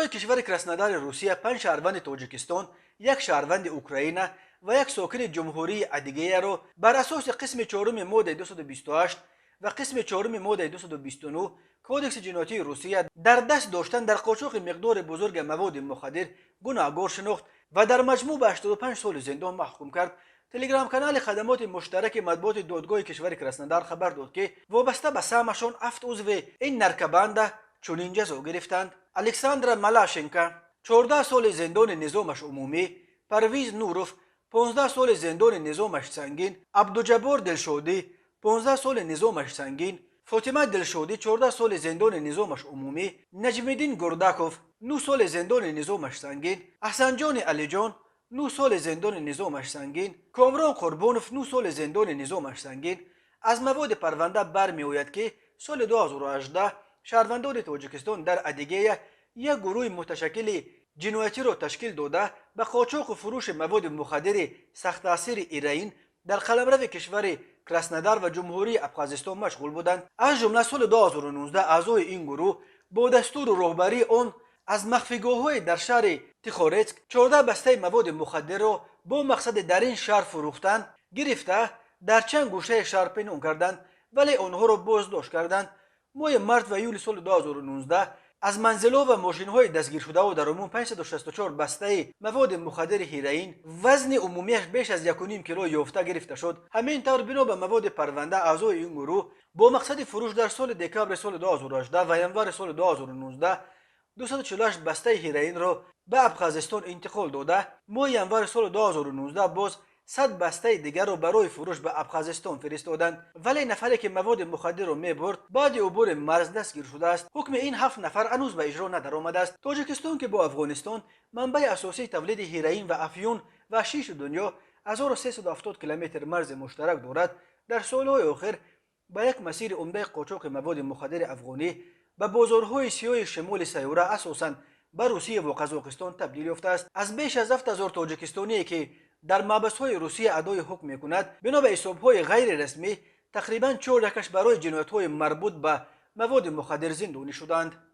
برای کشور کراسنودار روسیه 5 شهروند تاجیکستان، یک شهروند اوکراین و یک ساکن جمهوری ادیگه را بر اساس قسم 4 ماده 228 و قسم 4 ماده 229 کودکس جنایتی روسیه در دست داشتن در قاچاق مقدار بزرگ مواد مخدر گناهکار شناخت و در مجموع به 85 سال زندان محکوم کرد. تلگرام کانال خدمات مشترک مطبوعات دادگاه کشور کراسنودار خبر داد که وابسته به سهمشان 7 عضو این نرکبند چنین جزا گرفتند: الکساندر مالاشنکا 14 سال زندان نظامش عمومی، پرویز نوروف 15 سال زندان نظامش سنگین، عبدالجبار دلشودی 15 سال نظامش سنگین، فاطمه دلشودی 14 سال زندان نظامش عمومی، نجم‌الدین گرداکوف 9 سال زندان نظامش سنگین، احسان جان علیجان 9 سال زندان نظامش سنگین، کامران قربانوف 9 سال زندان نظامش سنگین. از مواد پرونده برمی‌آید که سال 2018 شهروندان تاجیکستان در ادیگه یک گروه متشکل جنایتی را تشکیل داده به قاچاق و فروش مواد مخدر سخت تاثیر هیروئین در قلمرو کشور کراسنودار و جمهوری ابخازستان مشغول بودند. از جمله سال 2019 اعضای این گروه با دستور و راهبری آن از مخفیگاه‌های در شهر تیخارتسک 14 بسته مواد مخدر را با مقصد در این شهر فروختن گرفته در چند گوشه شهر پنهان کردند، ولی آنها را بازداشت کردند. ماه مارس و یولی سال 2019 از منزل‌ها و ماشین‌های دستگیر شده و در عموم 564 بسته مواد مخدر هیروئین وزن عمومیش بیش از 1.5 کیلو یافته گرفته شد. همینطور بنا به مواد پرونده اعضای این گروه با مقصد فروش در سال دکامبر سال 2018 و ینوار سال 2019 248 بسته هیروئین را به ابخازستان انتقال داده. ماه ینوار سال 2019 باز 100 بسته دیگر را برای فروش به ابخازستان فرستادند، ولی نفری که مواد مخدر را میبرد بعد عبور مرز دستگیر شده است. حکم این 7 نفر هنوز به اجرا ندرآمده است. تاجیکستان که با افغانستان منبع اساسی تولید هیروئین و افیون و شیش دنیا 1370 کیلومتر مرز مشترک دارد، در سالهای آخر به یک مسیر عمده قاچاق مواد مخدر افغانی به بازارهای سیاه شمال سیاره اساساً به روسیه و قزاقستان تبدیل یافته است. از بیش از 7000 تاجیکستانی که در محبس‌های روسیه ادای حکم می‌کند، بنا به حساب‌های غیر رسمی تقریباً 4 برای جنایت‌های مربوط به مواد مخدر زندانی شدند.